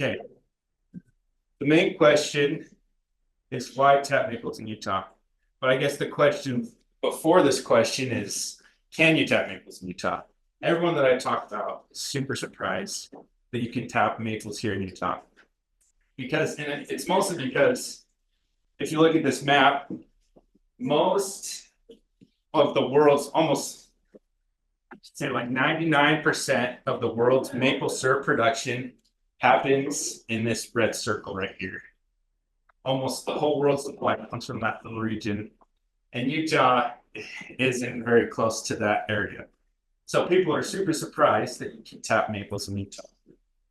Okay. The main question is why tap maples in Utah? But I guess the question before this question is, can you tap maples in Utah? Everyone that I talked about is super surprised that you can tap maples here in Utah. Because, and it's mostly because if you look at this map, most of the world's almost, say like 99% of the world's maple syrup production happens in this red circle right here. Almost the whole world's supply comes from that little region. And Utah isn't very close to that area. So people are super surprised that you can tap maples in Utah.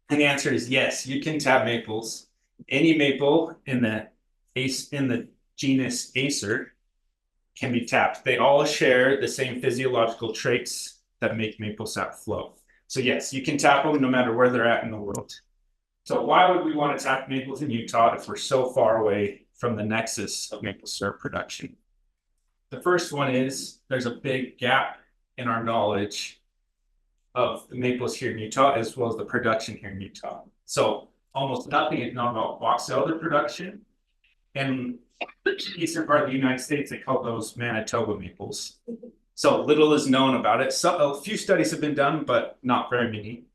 And the answer is yes, you can tap maples. Any maple in the genus Acer can be tapped. They all share the same physiological traits that make maple sap flow. So yes, you can tap them no matter where they're at in the world. So why would we want to tap maples in Utah if we're so far away from the nexus of maple syrup production? The first one is there's a big gap in our knowledge of the maples here in Utah, as well as the production here in Utah. So almost nothing is known about box elder production. And the eastern part of the United States, they call those Manitoba maples. So little is known about it. So a few studies have been done, but not very many.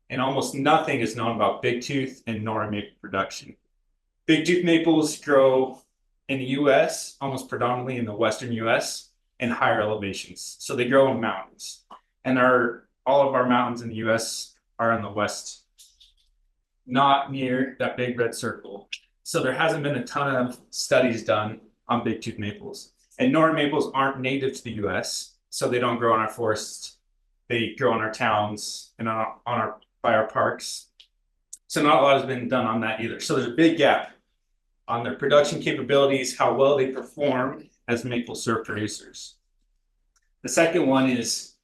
And almost nothing is known about bigtooth and Nora maple production. Bigtooth maples grow in the US, almost predominantly in the western US, in higher elevations. So they grow in mountains. And all of our mountains in the US are in the west, not near that big red circle. So there hasn't been a ton of studies done on bigtooth maples. And Nora maples aren't native to the US, so they don't grow in our forests. They grow in our towns and by our parks. So not a lot has been done on that either. So there's a big gap on their production capabilities, how well they perform as maple syrup producers. The second one is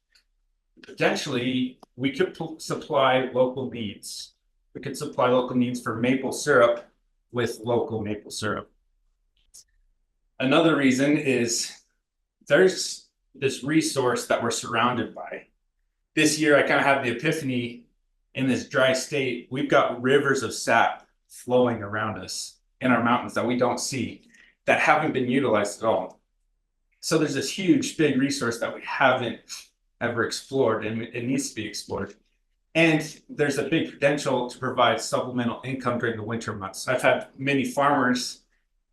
potentially we could supply local needs. We could supply local needs for maple syrup with local maple syrup. Another reason is there's this resource that we're surrounded by. This year, I kind of had the epiphany in this dry state. We've got rivers of sap flowing around us in our mountains that we don't see, that haven't been utilized at all. So there's this huge, big resource that we haven't ever explored, and it needs to be explored. And there's a big potential to provide supplemental income during the winter months. I've had many farmers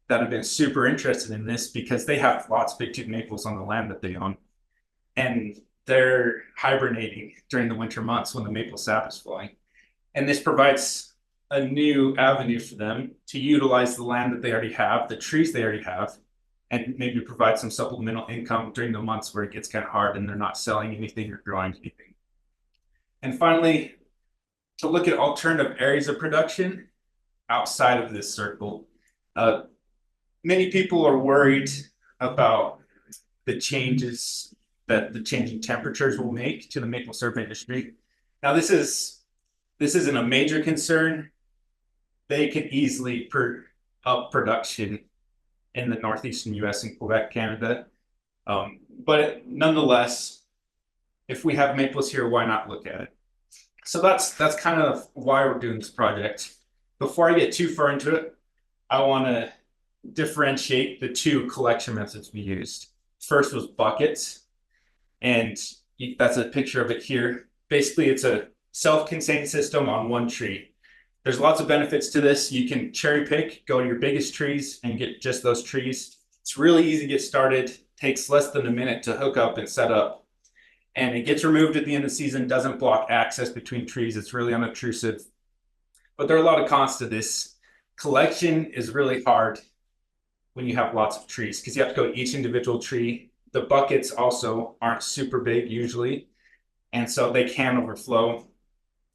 that have been super interested in this because they have lots of bigtooth maples on the land that they own. And they're hibernating during the winter months when the maple sap is flowing. And this provides a new avenue for them to utilize the land that they already have, the trees they already have, and maybe provide some supplemental income during the months where it gets kind of hard and they're not selling anything or growing anything. And finally, to look at alternative areas of production outside of this circle. Many people are worried about the changes that the changing temperatures will make to the maple syrup industry. Now, this isn't a major concern. They can easily up production in the northeastern US and Quebec, Canada. But nonetheless, if we have maples here, why not look at it? So that's kind of why we're doing this project. Before I get too far into it, I want to differentiate the two collection methods we used. First was buckets, and that's a picture of it here. Basically, it's a self-contained system on one tree. There's lots of benefits to this. You can cherry pick, go to your biggest trees and get just those trees. It's really easy to get started. Takes less than a minute to hook up and set up. And it gets removed at the end of the season, doesn't block access between trees. It's really unobtrusive. But there are a lot of cons to this. Collection is really hard when you have lots of trees because you have to go to each individual tree. The buckets also aren't super big usually, and so they can overflow.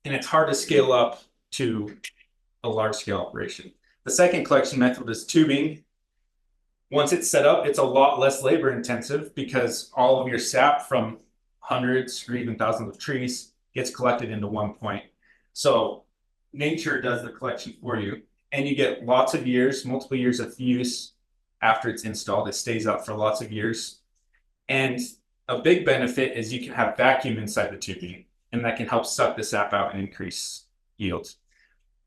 And it's hard to scale up to a large scale operation. The second collection method is tubing. Once it's set up, it's a lot less labor intensive because all of your sap from hundreds or even thousands of trees gets collected into one point. So nature does the collection for you, and you get lots of years, multiple years of use after it's installed. It stays up for lots of years. And a big benefit is you can have vacuum inside the tubing, and that can help suck the sap out and increase yields.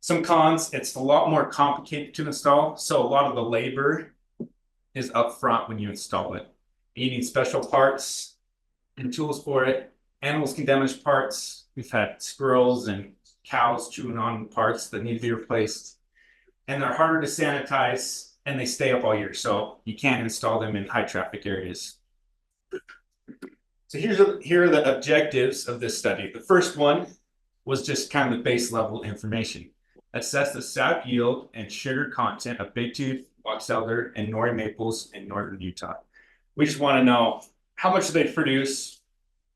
Some cons, it's a lot more complicated to install. So a lot of the labor is up front when you install it. You need special parts and tools for it. Animals can damage parts. We've had squirrels and cows chewing on parts that need to be replaced. And they're harder to sanitize and they stay up all year. So you can't install them in high traffic areas. So here are the objectives of this study. The first one was just kind of the base level information. Assess the sap yield and sugar content of bigtooth, box elder, and nori maples in northern Utah. We just want to know how much do they produce,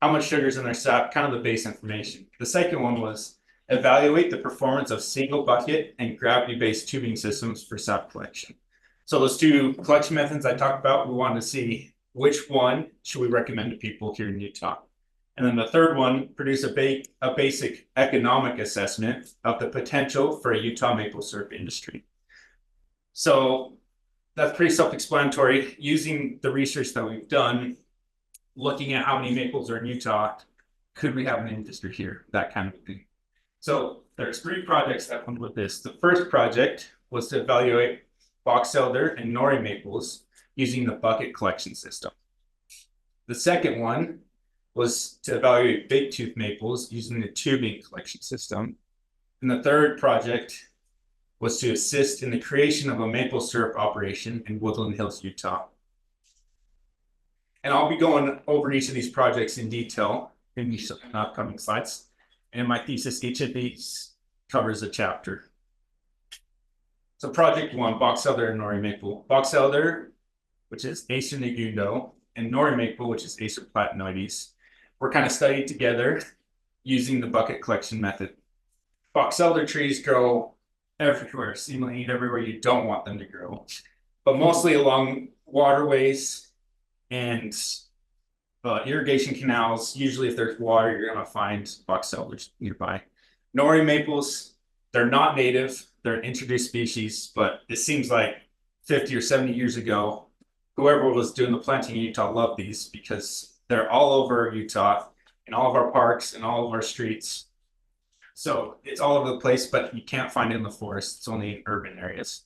how much sugar is in their sap, kind of the base information. The second one was evaluate the performance of single bucket and gravity-based tubing systems for sap collection. So those two collection methods I talked about, we wanted to see which one should we recommend to people here in Utah. And then the third one, produce a basic economic assessment of the potential for a Utah maple syrup industry. So that's pretty self-explanatory. Using the research that we've done, looking at how many maples are in Utah, could we have an industry here? That kind of thing. So there's 3 projects that went with this. The first project was to evaluate box elder and nori maples using the bucket collection system. The second one was to evaluate bigtooth maples using the tubing collection system. And the third project was to assist in the creation of a maple syrup operation in Woodland Hills, Utah. And I'll be going over each of these projects in detail in these upcoming slides. And in my thesis, each of these covers a chapter. So project 1, box elder and nori maple. Box elder, which is Acer negundo, and nori maple, which is Acer platanoides, were kind of studied together using the bucket collection method. Box elder trees grow everywhere, seemingly everywhere you don't want them to grow, but mostly along waterways and irrigation canals. Usually if there's water, you're going to find box elders nearby. Nori maples, they're not native, they're an introduced species, but it seems like 50 or 70 years ago, whoever was doing the planting in Utah loved these because they're all over Utah, in all of our parks and all of our streets. So it's all over the place, but you can't find it in the forest. It's only in urban areas.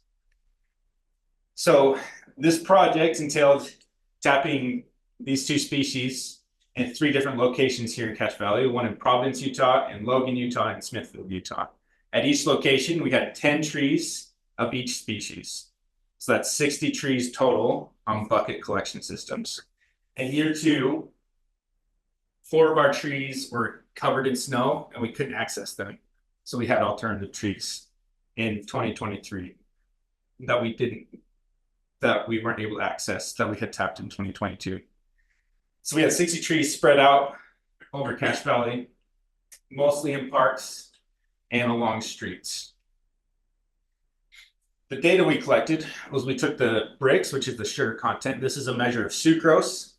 So this project entailed tapping these 2 species in 3 different locations here in Cache Valley, one in Providence, Utah, and Logan, Utah, and Smithfield, Utah. At each location, we had 10 trees of each species. So that's 60 trees total on bucket collection systems. In year 2, 4 of our trees were covered in snow and we couldn't access them. So we had alternative trees in 2023 that we weren't able to access, that we had tapped in 2022. So we had 60 trees spread out over Cache Valley, mostly in parks and along streets. The data we collected was we took the Brix, which is the sugar content. This is a measure of sucrose,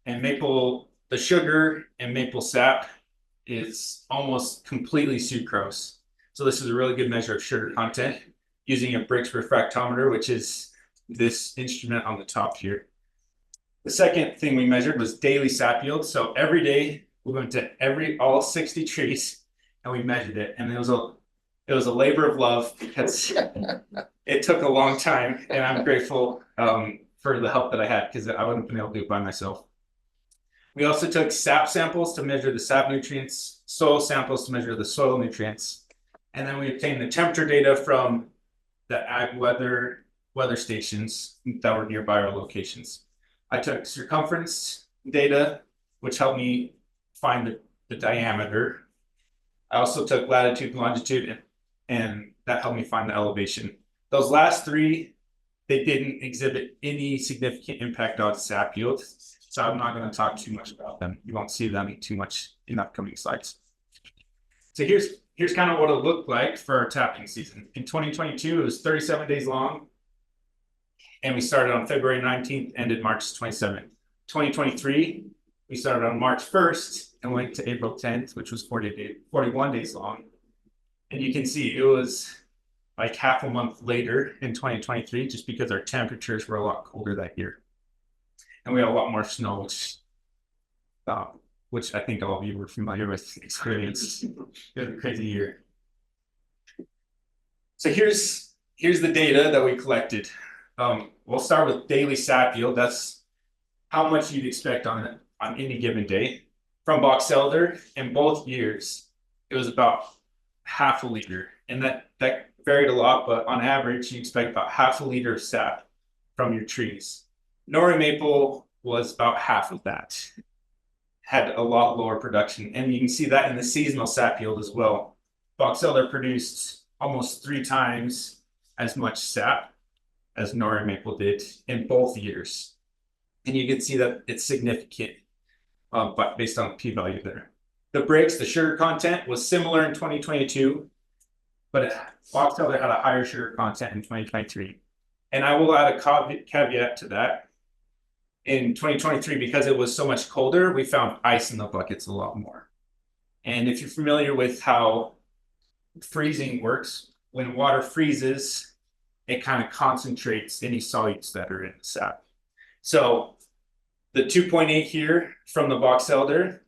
and the sugar and maple sap is almost completely sucrose. So this is a really good measure of sugar content using a Brix refractometer, which is this instrument on the top here. The second thing we measured was daily sap yield. So every day we went to all 60 trees and we measured it. And it was a labor of love because it took a long time, and I'm grateful for the help that I had because I wouldn't have been able to do it by myself. We also took sap samples to measure the sap nutrients, soil samples to measure the soil nutrients, and then we obtained the temperature data from the ag weather stations that were nearby our locations. I took circumference data, which helped me find the diameter. I also took latitude, longitude, and that helped me find the elevation. Those last 3, they didn't exhibit any significant impact on sap yield, so I'm not going to talk too much about them. You won't see them too much in upcoming slides. So here's kind of what it looked like for our tapping season. In 2022, it was 37 days long, and we started on February 19th, ended March 27th. 2023, we started on March 1st and went to April 10th, which was 41 days long. And you can see it was like half a month later in 2023, just because our temperatures were a lot colder that year. And we had a lot more snow, which I think all of you were familiar with experience. It was a crazy year. So here's the data that we collected. We'll start with daily sap yield. That's how much you'd expect on any given day from box elder. In both years, it was about half a liter, and that varied a lot, but on average, you expect about half a liter of sap from your trees. Nori maple was about half of that, had a lot lower production, and you can see that in the seasonal sap yield as well. Box elder produced almost 3 times as much sap as Nori maple did in both years, and you can see that it's significant, but based on the p-value there. The breaks, the sugar content was similar in 2022, but box elder had a higher sugar content in 2023. And I will add a caveat to that. In 2023, because it was so much colder, we found ice in the buckets a lot more. And if you're familiar with how freezing works, when water freezes, it kind of concentrates any solutes that are in the sap. So the 2.8 here from the box elder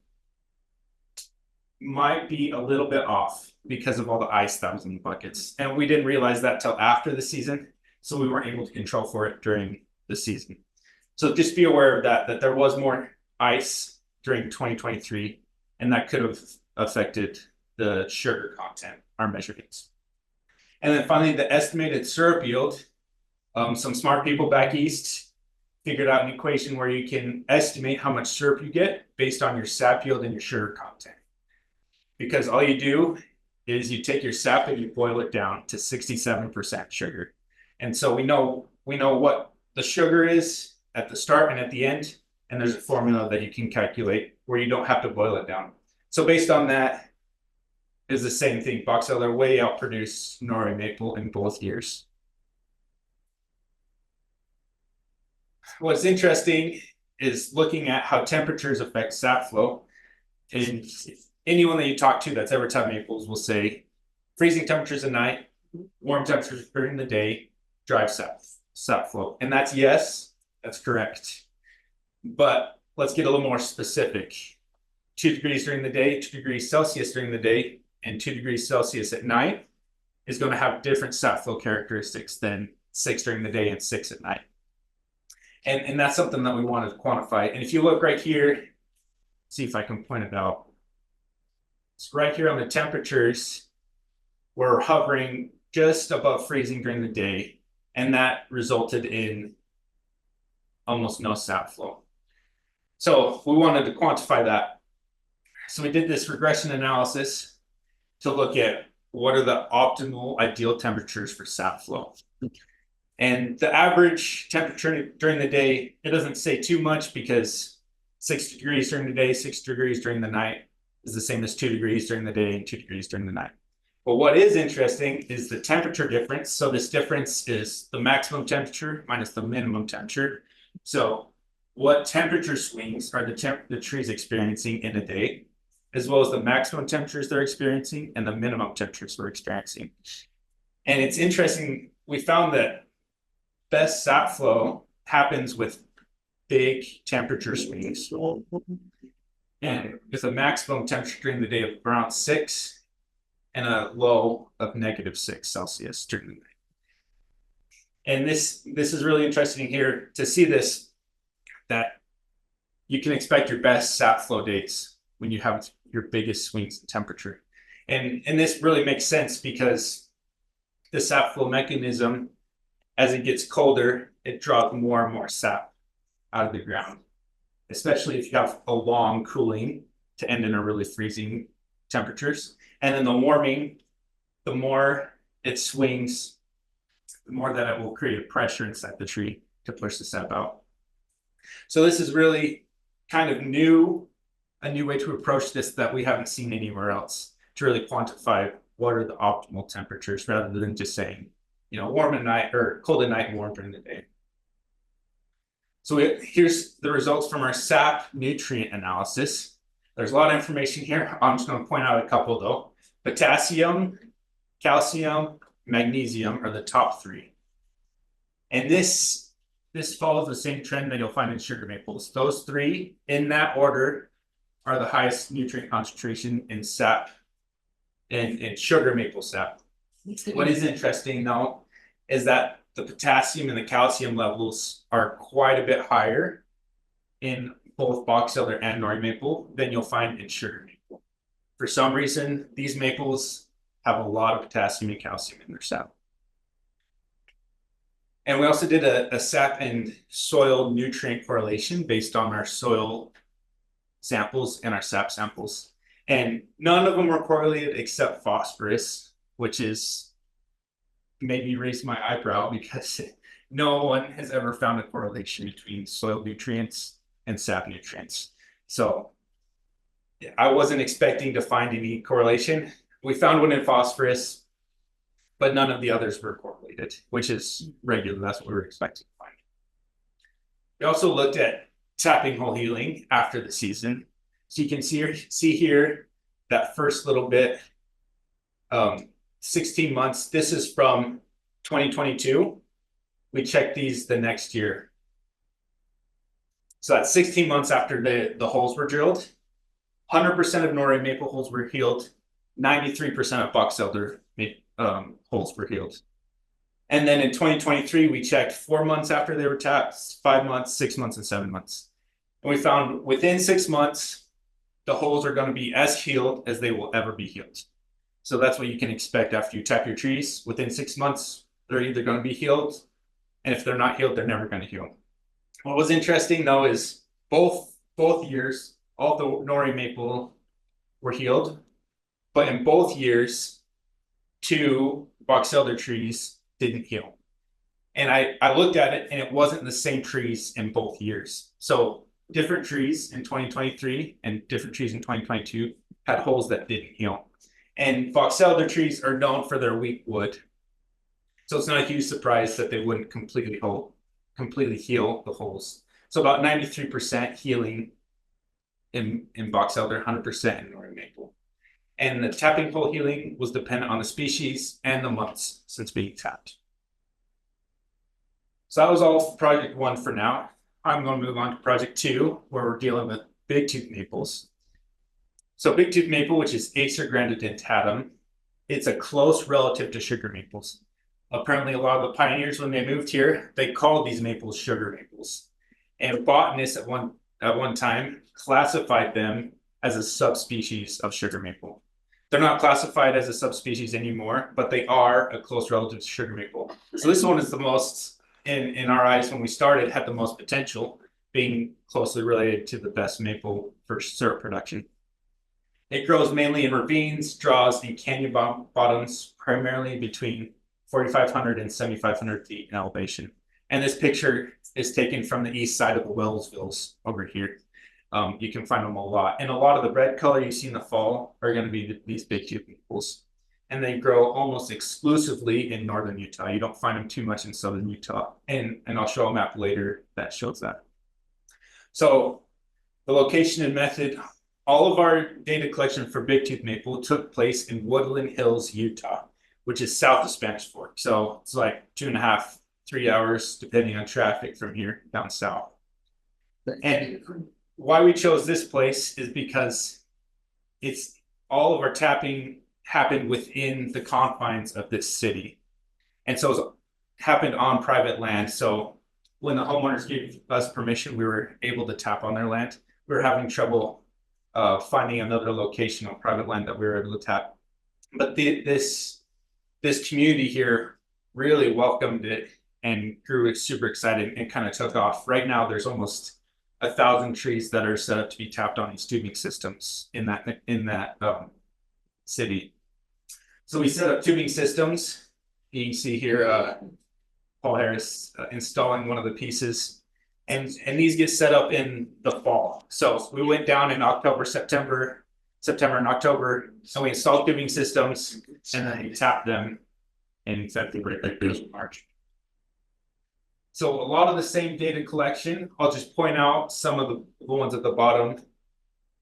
might be a little bit off because of all the ice that was in the buckets. And we didn't realize that till after the season, so we weren't able to control for it during the season. So just be aware of that there was more ice during 2023, and that could have affected the sugar content, our measurements. And then finally, the estimated syrup yield. Some smart people back east figured out an equation where you can estimate how much syrup you get based on your sap yield and your sugar content. Because all you do is you take your sap and you boil it down to 67% sugar. And so we know what the sugar is at the start and at the end, and there's a formula that you can calculate where you don't have to boil it down. So based on that is the same thing. Box elder way outproduced Nori maple in both years. What's interesting is looking at how temperatures affect sap flow. And anyone that you talk to that's ever tried maples will say freezing temperatures at night, warm temperatures during the day drive sap flow. And that's correct. But let's get a little more specific. 2 degrees during the day, 2 degrees Celsius during the day, and 2 degrees Celsius at night is going to have different sap flow characteristics than 6 during the day and 6 at night. And that's something that we wanted to quantify. And if you look right here, see if I can point it out. So right here on the temperatures, we're hovering just above freezing during the day, and that resulted in almost no sap flow. So we wanted to quantify that. So we did this regression analysis to look at what are the optimal ideal temperatures for sap flow. And the average temperature during the day, it doesn't say too much because 6 degrees during the day, 6 degrees during the night is the same as 2 degrees during the day and 2 degrees during the night. But what is interesting is the temperature difference. So this difference is the maximum temperature minus the minimum temperature. So what temperature swings are the trees experiencing in a day, as well as the maximum temperatures they're experiencing and the minimum temperatures we're experiencing. And it's interesting, we found that best sap flow happens with big temperature swings. And with a maximum temperature during the day of around 6 and a low of -6 Celsius during the night. And this is really interesting here to see this, that you can expect your best sap flow dates when you have your biggest swings in temperature. And this really makes sense because the sap flow mechanism, as it gets colder, it draws more and more sap out of the ground, especially if you have a long cooling to end in a really freezing temperatures. And then the warming, the more it swings, the more that it will create a pressure inside the tree to push the sap out. So this is really kind of a new way to approach this that we haven't seen anywhere else, to really quantify what are the optimal temperatures rather than just saying, warm at night or cold at night and warm during the day. So here's the results from our sap nutrient analysis. There's a lot of information here. I'm just going to point out a couple though. Potassium, calcium, magnesium are the top 3. And this follows the same trend that you'll find in sugar maples. Those 3 in that order are the highest nutrient concentration in sap and in sugar maple sap. What is interesting though is that the potassium and the calcium levels are quite a bit higher in both box elder and Nori maple than you'll find in sugar maple. For some reason, these maples have a lot of potassium and calcium in their sap. And we also did a sap and soil nutrient correlation based on our soil samples and our sap samples. And none of them were correlated except phosphorus, which is maybe raised my eyebrow because no one has ever found a correlation between soil nutrients and sap nutrients. So I wasn't expecting to find any correlation. We found one in phosphorus, but none of the others were correlated, which is regular. That's what we were expecting to find. We also looked at tapping hole healing after the season. So you can see here that first little bit, 16 months. This is from 2022. We checked these the next year. So that's 16 months after the holes were drilled. 100% of Nori maple holes were healed. 93% of box elder holes were healed. And then in 2023, we checked 4 months after they were tapped, 5 months, 6 months, and 7 months. And we found within 6 months, the holes are going to be as healed as they will ever be healed. So that's what you can expect after you tap your trees. Within 6 months, they're either going to be healed, and if they're not healed, they're never going to heal. What was interesting though is both years, all the Nori maple were healed, but in both years, 2 box elder trees didn't heal. And I looked at it and it wasn't the same trees in both years. So different trees in 2023 and different trees in 2022 had holes that didn't heal. And box elder trees are known for their weak wood. So it's not a huge surprise that they wouldn't completely heal the holes. So about 93% healing in box elder, 100% in Nori maple. And the tapping hole healing was dependent on the species and the months since being tapped. So that was all for project 1 for now. I'm going to move on to project 2, where we're dealing with big tooth maples. So big tooth maple, which is Acer grandidentatum, it's a close relative to sugar maples. Apparently, a lot of the pioneers, when they moved here, they called these maples sugar maples. And botanists at one time classified them as a subspecies of sugar maple. They're not classified as a subspecies anymore, but they are a close relative to sugar maple. So this one is the most, in our eyes, when we started, had the most potential, being closely related to the best maple for syrup production. It grows mainly in ravines, draws, and canyon bottoms, primarily between 4,500 and 7,500 feet in elevation. And this picture is taken from the east side of the Wellsvilles over here. You can find them a lot. And a lot of the red color you see in the fall are going to be these big tooth maples. And they grow almost exclusively in northern Utah. You don't find them too much in southern Utah. And I'll show a map later that shows that. So the location and method, all of our data collection for big tooth maple took place in Woodland Hills, Utah, which is south of Spanish Fork. So it's like 2.5, 3 hours, depending on traffic from here down south. And why we chose this place is because it's all of our tapping happened within the confines of this city. And so it happened on private land. So when the homeowners gave us permission, we were able to tap on their land. We were having trouble finding another location on private land that we were able to tap. But this community here really welcomed it and grew super excited and kind of took off. Right now, there's almost 1,000 trees that are set up to be tapped on these tubing systems in that city. So we set up tubing systems. You can see here, Paul Harris installing one of the pieces, and these get set up in the fall. So we went down in September and October, and we installed tubing systems, and then we tapped them in February, March. So a lot of the same data collection. I'll just point out some of the ones at the bottom.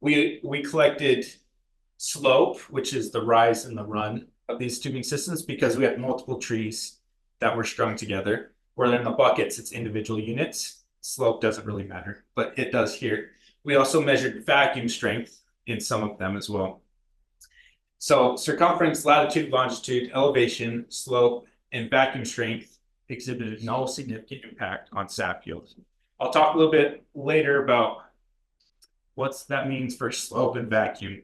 We collected slope, which is the rise and the run of these tubing systems, because we had multiple trees that were strung together. Where in the buckets, it's individual units. Slope doesn't really matter, but it does here. We also measured vacuum strength in some of them as well. So circumference, latitude, longitude, elevation, slope, and vacuum strength exhibited no significant impact on sap yield. I'll talk a little bit later about what that means for slope and vacuum,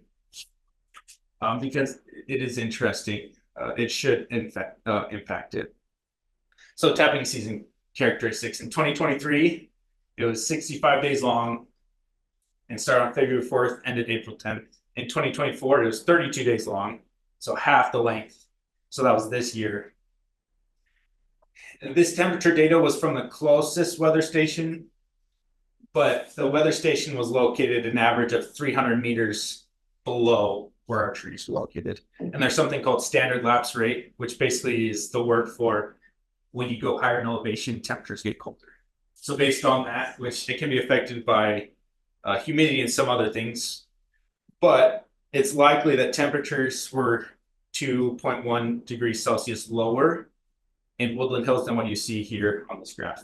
because it is interesting. It should in fact impact it. So tapping season characteristics in 2023, it was 65 days long and started on February 4th, ended April 10th. In 2024, it was 32 days long, so half the length. So that was this year. And this temperature data was from the closest weather station, but the weather station was located an average of 300 meters below where our trees were located. And there's something called standard lapse rate, which basically is the word for when you go higher in elevation, temperatures get colder. So based on that, which it can be affected by humidity and some other things, but it's likely that temperatures were 2.1 degrees Celsius lower in Woodland Hills than what you see here on this graph.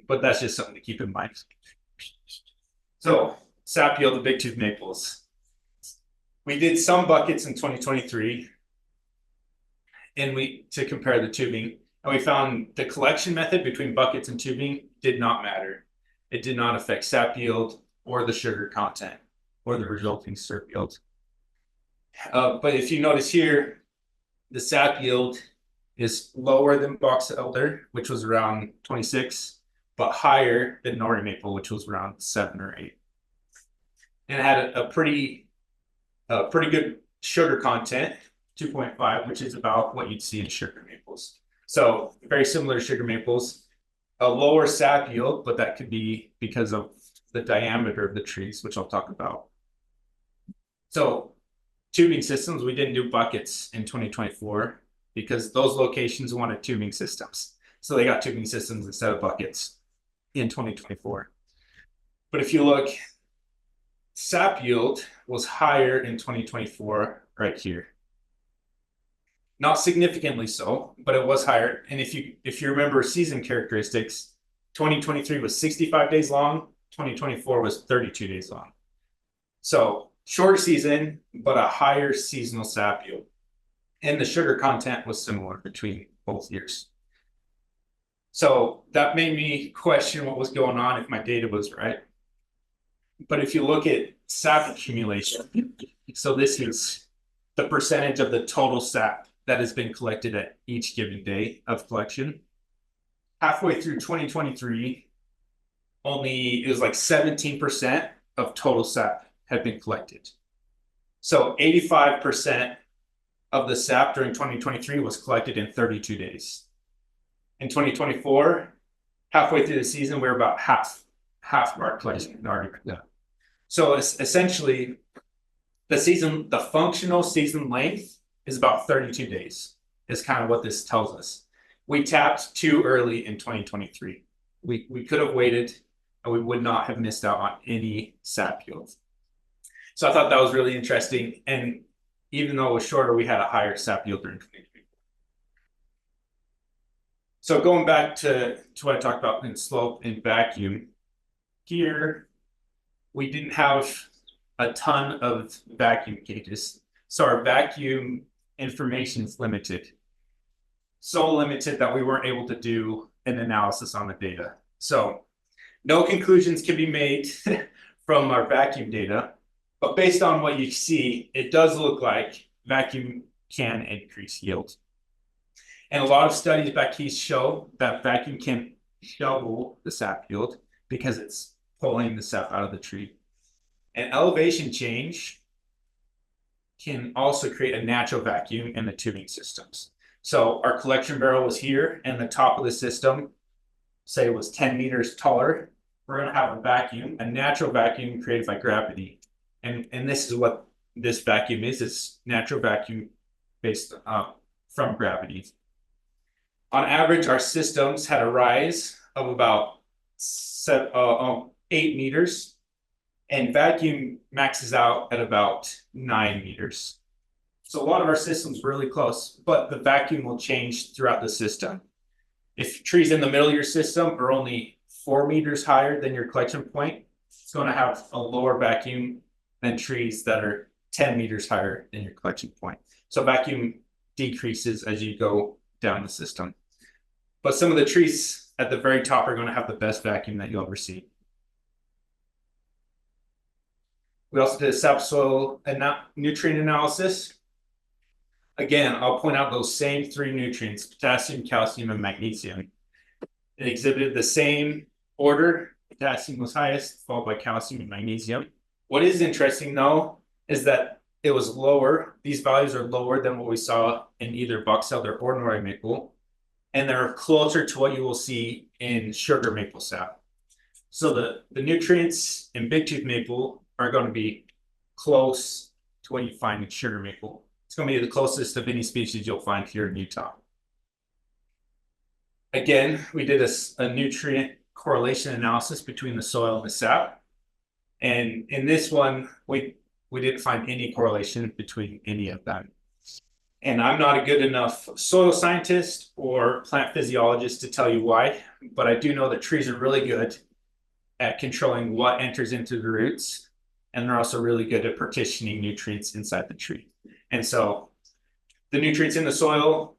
But that's just something to keep in mind. So sap yield of big tooth maples. We did some buckets in 2023 and to compare the tubing, and we found the collection method between buckets and tubing did not matter. It did not affect sap yield or the sugar content or the resulting syrup yield. But if you notice here, the sap yield is lower than box elder, which was around 26, but higher than nori maple, which was around 7 or 8. And it had a pretty good sugar content, 2.5, which is about what you'd see in sugar maples. So very similar to sugar maples, a lower sap yield, but that could be because of the diameter of the trees, which I'll talk about. So tubing systems, we didn't do buckets in 2024 because those locations wanted tubing systems. So they got tubing systems instead of buckets in 2024. But if you look, sap yield was higher in 2024 right here. Not significantly so, but it was higher. And if you remember season characteristics, 2023 was 65 days long, 2024 was 32 days long. So shorter season, but a higher seasonal sap yield. And the sugar content was similar between both years. So that made me question what was going on if my data was right. But if you look at sap accumulation, so this is the percentage of the total sap that has been collected at each given day of collection. Halfway through 2023, it was like 17% of total sap had been collected. So 85% of the sap during 2023 was collected in 32 days. In 2024, halfway through the season, we're about half of our collection already done. So it's essentially the functional season length is about 32 days, is kind of what this tells us. We tapped too early in 2023. We could have waited and we would not have missed out on any sap yield. So I thought that was really interesting. And even though it was shorter, we had a higher sap yield during 2024. So going back to what I talked about in slope and vacuum, here we didn't have a ton of vacuum gauges. So our vacuum information is limited. So limited that we weren't able to do an analysis on the data. So no conclusions can be made from our vacuum data, but based on what you see, it does look like vacuum can increase yield. And a lot of studies back east show that vacuum can double the sap yield because it's pulling the sap out of the tree. And elevation change can also create a natural vacuum in the tubing systems. So our collection barrel was here, and the top of the system, say it was 10 meters taller, we're going to have a vacuum, a natural vacuum created by gravity. And this is what this vacuum is. It's natural vacuum based from gravity. On average, our systems had a rise of about 8 meters, and vacuum maxes out at about 9 meters. So a lot of our systems were really close, but the vacuum will change throughout the system. If trees in the middle of your system are only 4 meters higher than your collection point, it's going to have a lower vacuum than trees that are 10 meters higher than your collection point. So vacuum decreases as you go down the system. But some of the trees at the very top are going to have the best vacuum that you'll ever see. We also did a sap soil nutrient analysis. Again, I'll point out those same three nutrients, potassium, calcium, and magnesium. It exhibited the same order. Potassium was highest, followed by calcium and magnesium. What is interesting, though, is that it was lower. These values are lower than what we saw in either box elder or ordinary maple, and they're closer to what you will see in sugar maple sap. So the nutrients in big tooth maple are going to be close to what you find in sugar maple. It's going to be the closest of any species you'll find here in Utah. Again, we did a nutrient correlation analysis between the soil and the sap. And in this one, we didn't find any correlation between any of them. And I'm not a good enough soil scientist or plant physiologist to tell you why, but I do know that trees are really good at controlling what enters into the roots, and they're also really good at partitioning nutrients inside the tree. And so the nutrients in the soil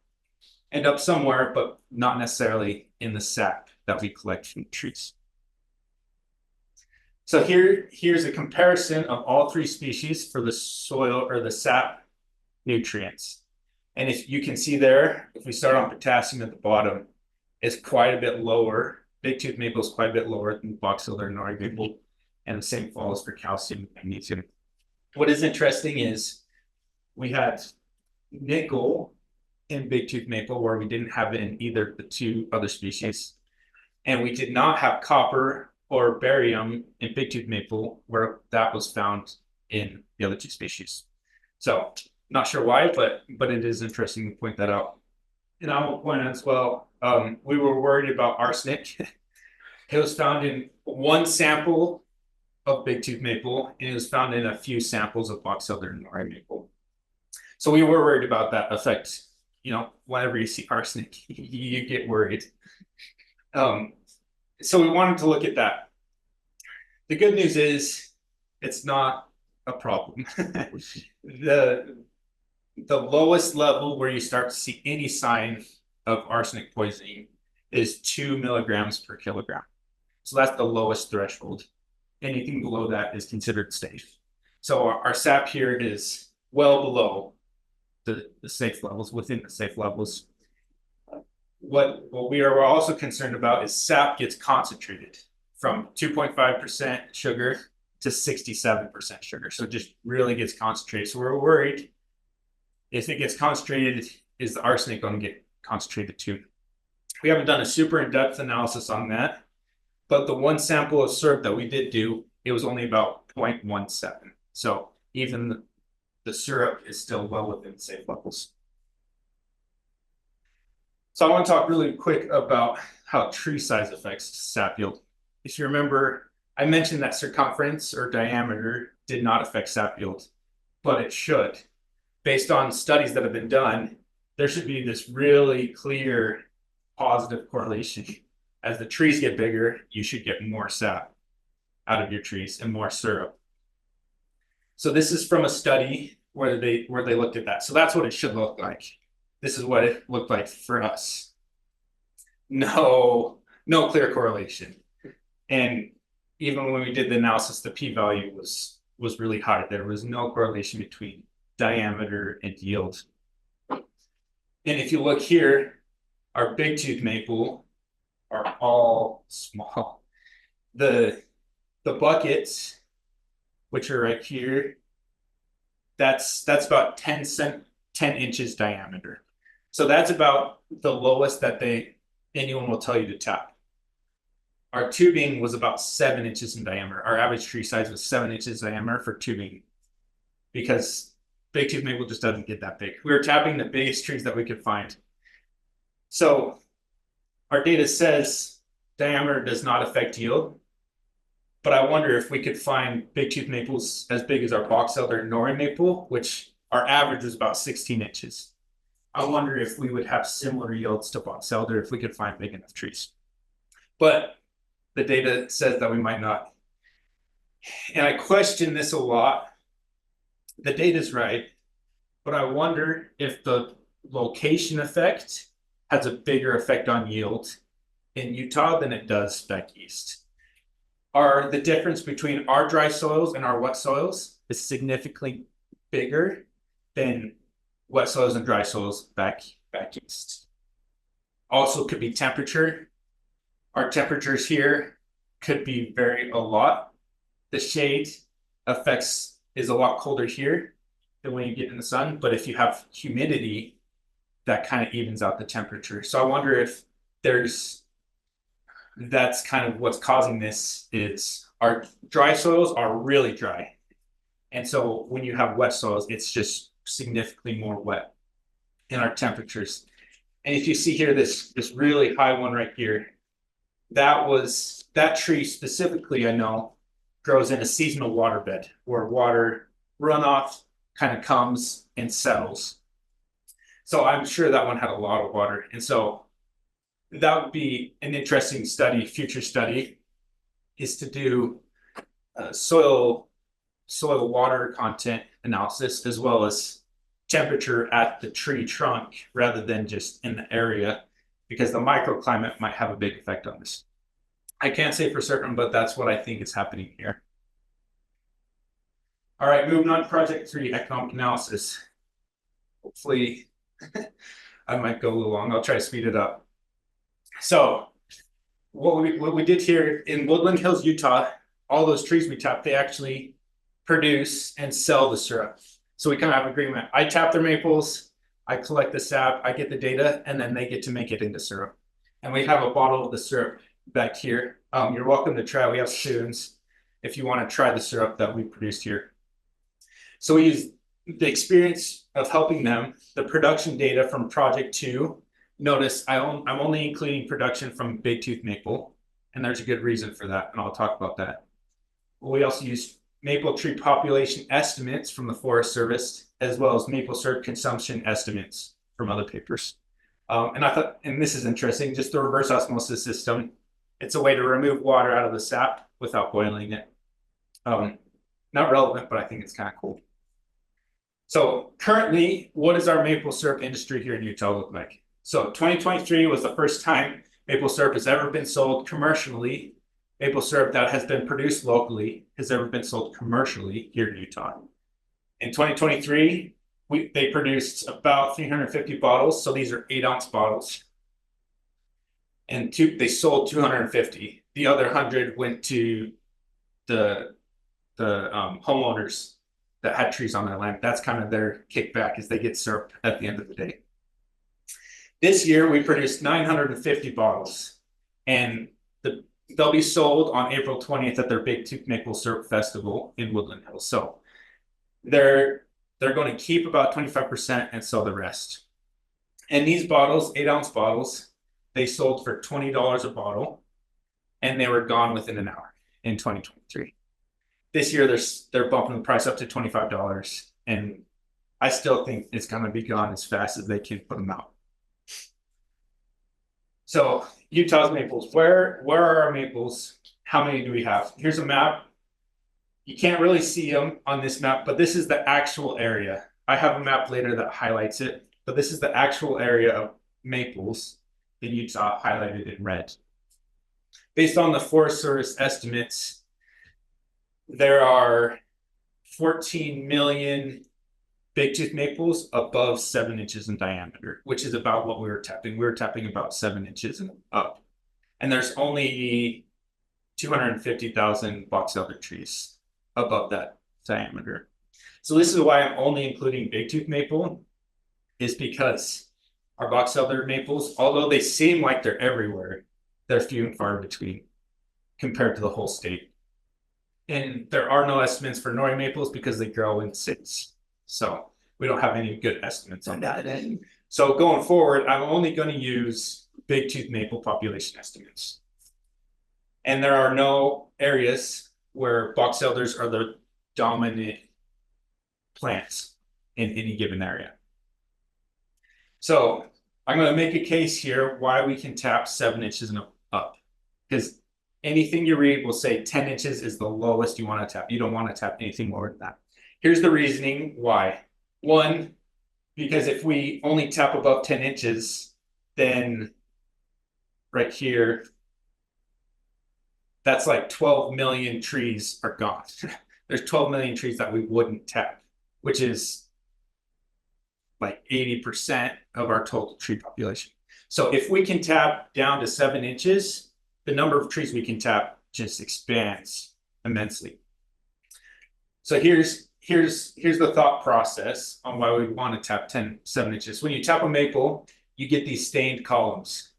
end up somewhere, but not necessarily in the sap that we collect from trees. So here's a comparison of all three species for the soil or the sap nutrients. And if you can see there, if we start on potassium at the bottom, it's quite a bit lower. Big tooth maple is quite a bit lower than box elder and Norway maple, and the same follows for calcium and magnesium. What is interesting is we had nickel in big tooth maple where we didn't have it in either of the two other species, and we did not have copper or barium in big tooth maple where that was found in the other two species. So not sure why, but it is interesting to point that out. And I will point out as well, we were worried about arsenic. It was found in one sample of big tooth maple, and it was found in a few samples of box elder and Norway maple. So we were worried about that effect. You know, whenever you see arsenic, you get worried. So we wanted to look at that. The good news is it's not a problem. The lowest level where you start to see any sign of arsenic poisoning is 2 milligrams per kilogram. So that's the lowest threshold. Anything below that is considered safe. So our sap here is well below the safe levels, within the safe levels. What we are also concerned about is sap gets concentrated from 2.5% sugar to 67% sugar. So it just really gets concentrated. So we're worried if it gets concentrated, is the arsenic going to get concentrated too? We haven't done a super in-depth analysis on that, but the one sample of syrup that we did do, it was only about 0.17. So even the syrup is still well within safe levels. So I want to talk really quick about how tree size affects sap yield. If you remember, I mentioned that circumference or diameter did not affect sap yield, but it should. Based on studies that have been done, there should be this really clear positive correlation. As the trees get bigger, you should get more sap out of your trees and more syrup. So this is from a study where they looked at that. So that's what it should look like. This is what it looked like for us. No clear correlation. And even when we did the analysis, the p-value was really high. There was no correlation between diameter and yield. And if you look here, our big tooth maple are all small. The buckets, which are right here, that's about 10 inches diameter. So that's about the lowest that anyone will tell you to tap. Our tubing was about 7 inches in diameter. Our average tree size was 7 inches diameter for tubing, because big tooth maple just doesn't get that big. We were tapping the biggest trees that we could find. So our data says diameter does not affect yield, but I wonder if we could find big tooth maples as big as our box elder and Norway maple, which our average was about 16 inches. I wonder if we would have similar yields to box elder if we could find big enough trees. But the data says that we might not. And I question this a lot. the data's right, but I wonder if the location effect has a bigger effect on yield in Utah than it does back east. Are the difference between our dry soils and our wet soils is significantly bigger than wet soils and dry soils back east. Also could be temperature. Our temperatures here could be vary a lot. The shade affects is a lot colder here than when you get in the sun, but if you have humidity, that kind of evens out the temperature. So I wonder if that's kind of what's causing this is our dry soils are really dry. And so when you have wet soils, it's just significantly more wet in our temperatures. And if you see here, this really high one right here, that tree specifically, I know, grows in a seasonal waterbed where water runoff kind of comes and settles. So I'm sure that one had a lot of water. And so that would be an interesting study, future study, is to do soil water content analysis as well as temperature at the tree trunk rather than just in the area, because the microclimate might have a big effect on this. I can't say for certain, but that's what I think is happening here. All right, moving on to project 3, economic analysis. Hopefully, I might go a little long. I'll try to speed it up. So what we did here in Woodland Hills, Utah, all those trees we tapped, they actually produce and sell the syrup. So we kind of have an agreement. I tap their maples, I collect the sap, I get the data, and then they get to make it into syrup. And we have a bottle of the syrup back here. You're welcome to try. We have spoons if you want to try the syrup that we produced here. So we use the experience of helping them, the production data from project 2. Notice I'm only including production from big tooth maple, and there's a good reason for that, and I'll talk about that. We also use maple tree population estimates from the Forest Service, as well as maple syrup consumption estimates from other papers. And I thought, and this is interesting, just the reverse osmosis system. It's a way to remove water out of the sap without boiling it. Not relevant, but I think it's kind of cool. So currently, what does our maple syrup industry here in Utah look like? So 2023 was the first time maple syrup has ever been sold commercially. Maple syrup that has been produced locally has ever been sold commercially here in Utah. In 2023, they produced about 350 bottles. So these are 8-ounce bottles. And they sold 250. The other 100 went to the homeowners that had trees on their land. That's kind of their kickback, is they get syrup at the end of the day. This year, we produced 950 bottles, and they'll be sold on April 20th at their Big Tooth Maple Syrup Festival in Woodland Hills. So they're going to keep about 25% and sell the rest. And these bottles, 8-ounce bottles, they sold for $20 a bottle, and they were gone within an hour in 2023. This year, they're bumping the price up to $25, and I still think it's going to be gone as fast as they can put them out. So Utah's maples, where are our maples? How many do we have? Here's a map. You can't really see them on this map, but this is the actual area. I have a map later that highlights it, but this is the actual area of maples in Utah highlighted in red. Based on the Forest Service estimates, there are 14 million big tooth maples above 7 inches in diameter, which is about what we were tapping. We were tapping about 7 inches and up. And there's only 250,000 box elder trees above that diameter. So this is why I'm only including big tooth maple, is because our box elder maples, although they seem like they're everywhere, they're few and far between compared to the whole state. And there are no estimates for Nori maples because they grow in cities. So we don't have any good estimates on that. So going forward, I'm only going to use big tooth maple population estimates. And there are no areas where box elders are the dominant plants in any given area. So I'm going to make a case here why we can tap 7 inches and up. Because anything you read will say 10 inches is the lowest you want to tap. You don't want to tap anything more than that. Here's the reasoning why. One, because if we only tap above 10 inches, then right here, that's like 12 million trees are gone. There's 12 million trees that we wouldn't tap, which is like 80% of our total tree population. So if we can tap down to 7 inches, the number of trees we can tap just expands immensely. So here's the thought process on why we want to tap 7 inches. When you tap a maple, you get these stained columns.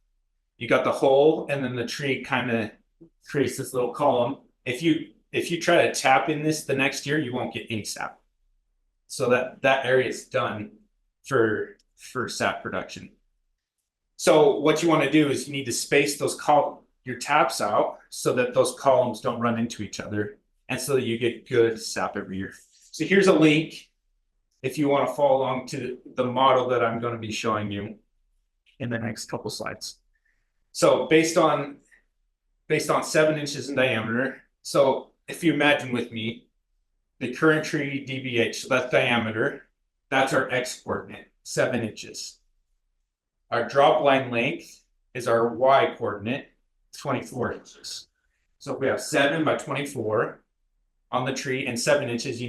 You got the hole, and then the tree kind of creates this little column. If you try to tap in this the next year, you won't get any sap. So that area is done for sap production. So what you want to do is you need to space your taps out so that those columns don't run into each other, and so that you get good sap every year. So here's a link if you want to follow along to the model that I'm going to be showing you in the next couple slides. So based on 7 inches in diameter. So if you imagine with me, the current tree DBH, so that's diameter, that's our X coordinate, 7 inches. Our drop line length is our Y coordinate, 24 inches. So if we have 7 by 24 on the tree and 7 inches,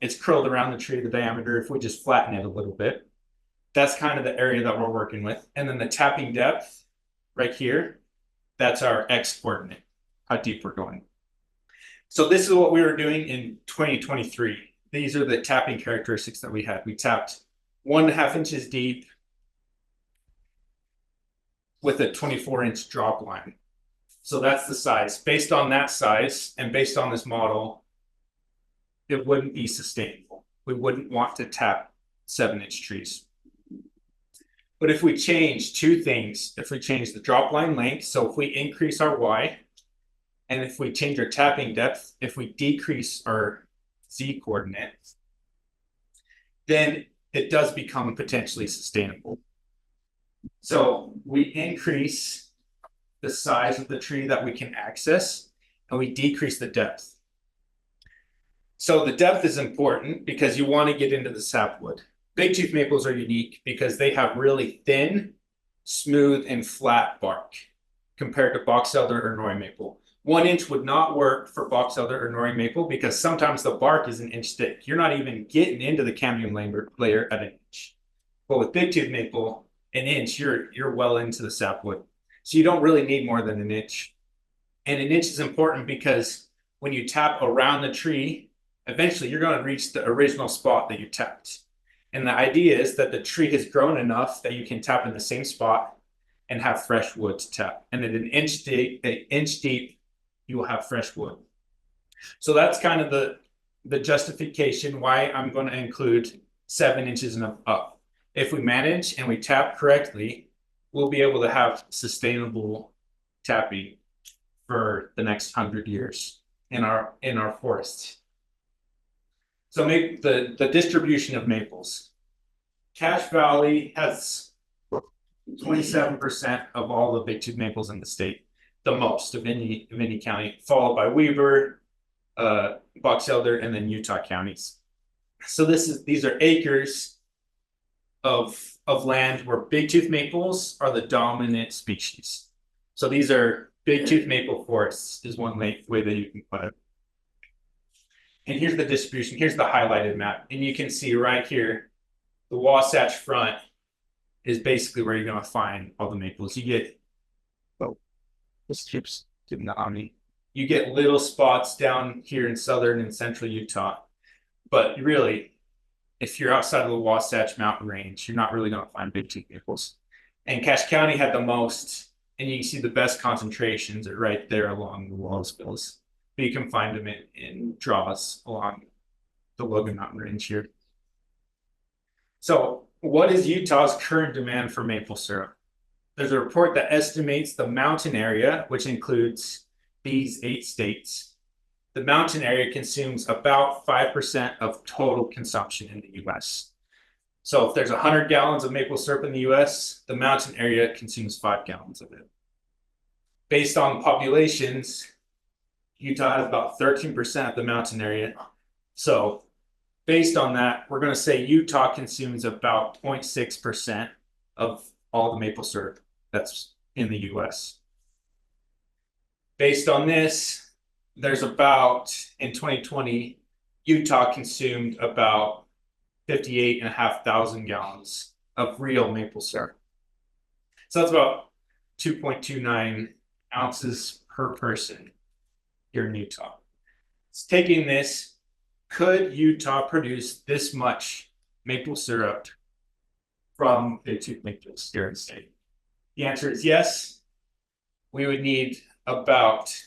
it's curled around the tree, the diameter. If we just flatten it a little bit, that's kind of the area that we're working with. And then the tapping depth right here, that's our X coordinate, how deep we're going. So this is what we were doing in 2023. These are the tapping characteristics that we had. We tapped 1.5 inches deep with a 24-inch drop line. So that's the size. Based on that size and based on this model, it wouldn't be sustainable. We wouldn't want to tap 7-inch trees. But if we change two things, if we change the drop line length, so if we increase our Y, and if we change our tapping depth, if we decrease our Z coordinate, then it does become potentially sustainable. So we increase the size of the tree that we can access, and we decrease the depth. So the depth is important because you want to get into the sapwood. Big tooth maples are unique because they have really thin, smooth, and flat bark compared to box elder or Norway maple. 1 inch would not work for box elder or Norway maple because sometimes the bark is an inch thick. You're not even getting into the cambium layer at an inch. But with big tooth maple, an inch, you're well into the sapwood. So you don't really need more than an inch. And an inch is important because when you tap around the tree, eventually you're going to reach the original spot that you tapped. And the idea is that the tree has grown enough that you can tap in the same spot and have fresh wood to tap. And at an inch deep, you will have fresh wood. So that's kind of the justification why I'm going to include 7 inches and up. If we manage and we tap correctly, we'll be able to have sustainable tapping for the next 100 years in our forests. So make the distribution of maples. Cache Valley has 27% of all the big tooth maples in the state, the most of any county, followed by Weber, Box Elder, and then Utah counties. So these are acres of land where big tooth maples are the dominant species. So these are big tooth maple forests is one way that you can put it. And here's the distribution. Here's the highlighted map. And you can see right here, the Wasatch Front is basically where you're going to find all the maples. You get, this keeps getting the omni. You get little spots down here in southern and central Utah. But really, if you're outside of the Wasatch Mountain Range, you're not really going to find big tooth maples. And Cache County had the most, and you can see the best concentrations are right there along the Wallsvilles. But you can find them in draws along the Logan Mountain Range here. So what is Utah's current demand for maple syrup? There's a report that estimates the mountain area, which includes these 8 states. The mountain area consumes about 5% of total consumption in the US. So if there's 100 gallons of maple syrup in the US, the mountain area consumes 5 gallons of it. Based on populations, Utah has about 13% of the mountain area. So based on that, we're going to say Utah consumes about 0.6% of all the maple syrup that's in the US. Based on this, there's about, in 2020, Utah consumed about 58,500 gallons of real maple syrup. So that's about 2.29 ounces per person here in Utah. It's taking this, could Utah produce this much maple syrup from the two maples here in the state? The answer is yes. We would need about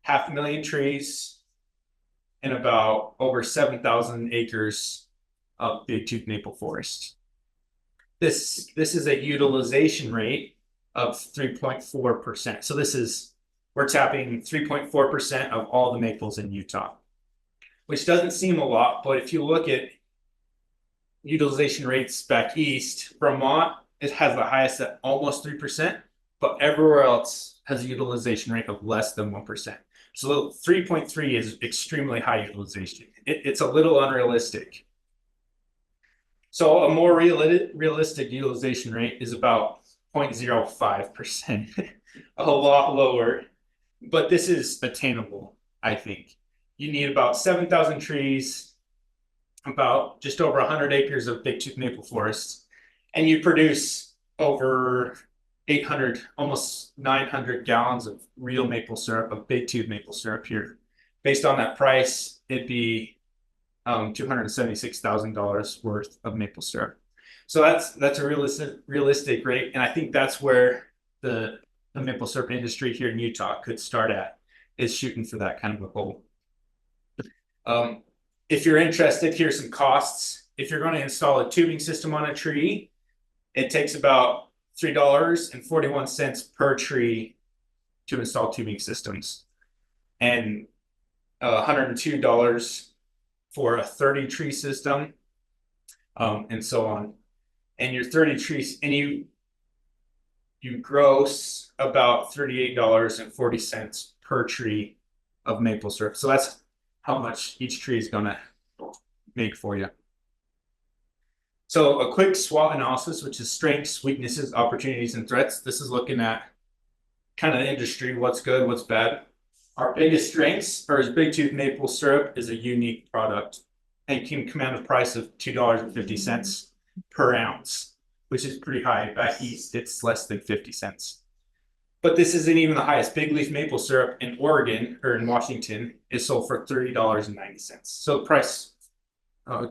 500,000 trees and about over 7,000 acres of big tooth maple forest. This is a utilization rate of 3.4%. So we're tapping 3.4% of all the maples in Utah, which doesn't seem a lot, but if you look at utilization rates back east, Vermont, it has the highest at almost 3%, but everywhere else has a utilization rate of less than 1%. So 3.3 is extremely high utilization. It's a little unrealistic. So a more realistic utilization rate is about 0.05%, a lot lower, but this is attainable, I think. You need about 7,000 trees, about just over 100 acres of big tooth maple forests, and you produce over 800, almost 900 gallons of real maple syrup, of big tooth maple syrup here. Based on that price, it'd be $276,000 worth of maple syrup. So that's a realistic rate, and I think that's where the maple syrup industry here in Utah could start at, is shooting for that kind of a goal. If you're interested, here's some costs. If you're going to install a tubing system on a tree, it takes about $3.41 per tree to install tubing systems, and $102 for a 30 tree system, and so on. And your 30 trees, and you gross about $38.40 per tree of maple syrup. So that's how much each tree is going to make for you. So a quick SWOT analysis, which is strengths, weaknesses, opportunities, and threats. This is looking at kind of the industry, what's good, what's bad. Our biggest strengths are big tooth maple syrup is a unique product and can command a price of $2.50 per ounce, which is pretty high. Back east, it's less than 50 cents. But this isn't even the highest. Big leaf maple syrup in Oregon or in Washington is sold for $30.90. So the price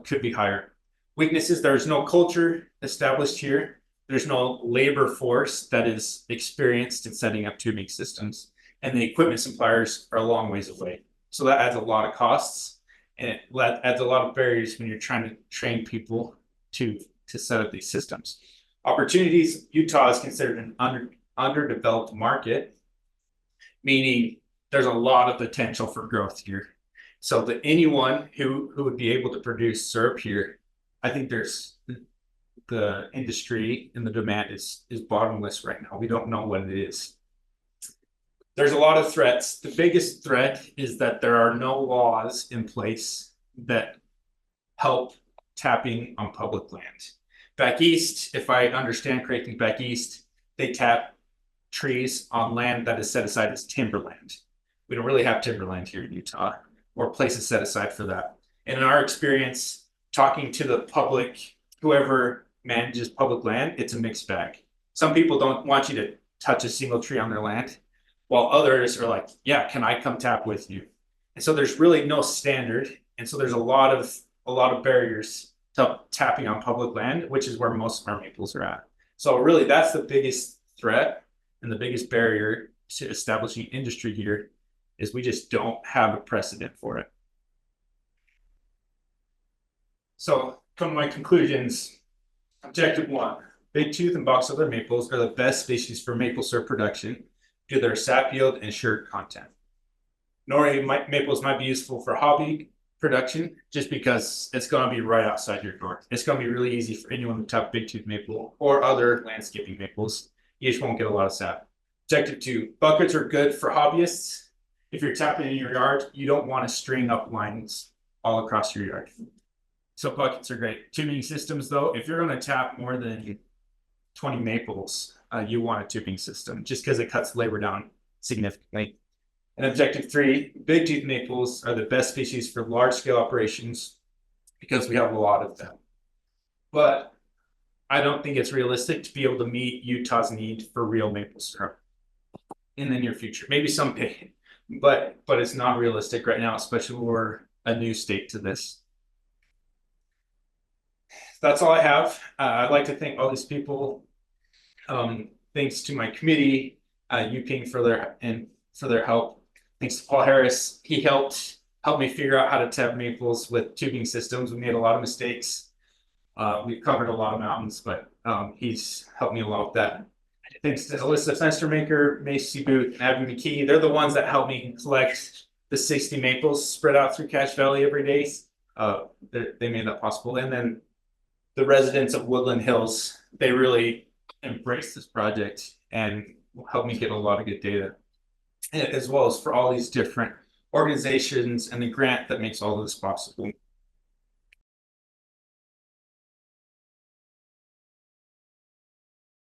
could be higher. Weaknesses, there's no culture established here. There's no labor force that is experienced in setting up tubing systems. And the equipment suppliers are a long ways away. So that adds a lot of costs, and it adds a lot of barriers when you're trying to train people to set up these systems. Opportunities, Utah is considered an underdeveloped market, meaning there's a lot of potential for growth here. So that anyone who would be able to produce syrup here, I think there's the industry and the demand is bottomless right now. We don't know what it is. There's a lot of threats. The biggest threat is that there are no laws in place that help tapping on public land. Back east, if I understand correctly, back east, they tap trees on land that is set aside as timberland. We don't really have timberland here in Utah or places set aside for that. And in our experience, talking to the public, whoever manages public land, it's a mixed bag. Some people don't want you to touch a single tree on their land, while others are like, yeah, can I come tap with you? And so there's really no standard. And so there's a lot of barriers to tapping on public land, which is where most of our maples are at. So really that's the biggest threat and the biggest barrier to establishing industry here is we just don't have a precedent for it. So come to my conclusions. Objective 1, big tooth and box elder maples are the best species for maple syrup production due to their sap yield and sugar content. Nori maples might be useful for hobby production just because it's going to be right outside your door. It's going to be really easy for anyone to tap big tooth maple or other landscaping maples. You just won't get a lot of sap. Objective 2, buckets are good for hobbyists. If you're tapping in your yard, you don't want to string up lines all across your yard. So buckets are great. Tubing systems, though, if you're going to tap more than 20 maples, you want a tubing system just because it cuts labor down significantly. And objective 3, big tooth maples are the best species for large scale operations because we have a lot of them. But I don't think it's realistic to be able to meet Utah's need for real maple syrup in the near future. Maybe someday, but it's not realistic right now, especially when we're a new state to this. That's all I have. I'd like to thank all these people. Thanks to my committee, UPing for their help. Thanks to Paul Harris. He helped me figure out how to tap maples with tubing systems. We made a lot of mistakes. We covered a lot of mountains, but he's helped me a lot with that. Thanks to Alyssa Fenstermaker, Macy Booth, and Abby McKee. They're the ones that helped me collect the 60 maples spread out through Cache Valley every day. They made that possible. And then the residents of Woodland Hills, they really embraced this project and helped me get a lot of good data, as well as for all these different organizations and the grant that makes all of this possible.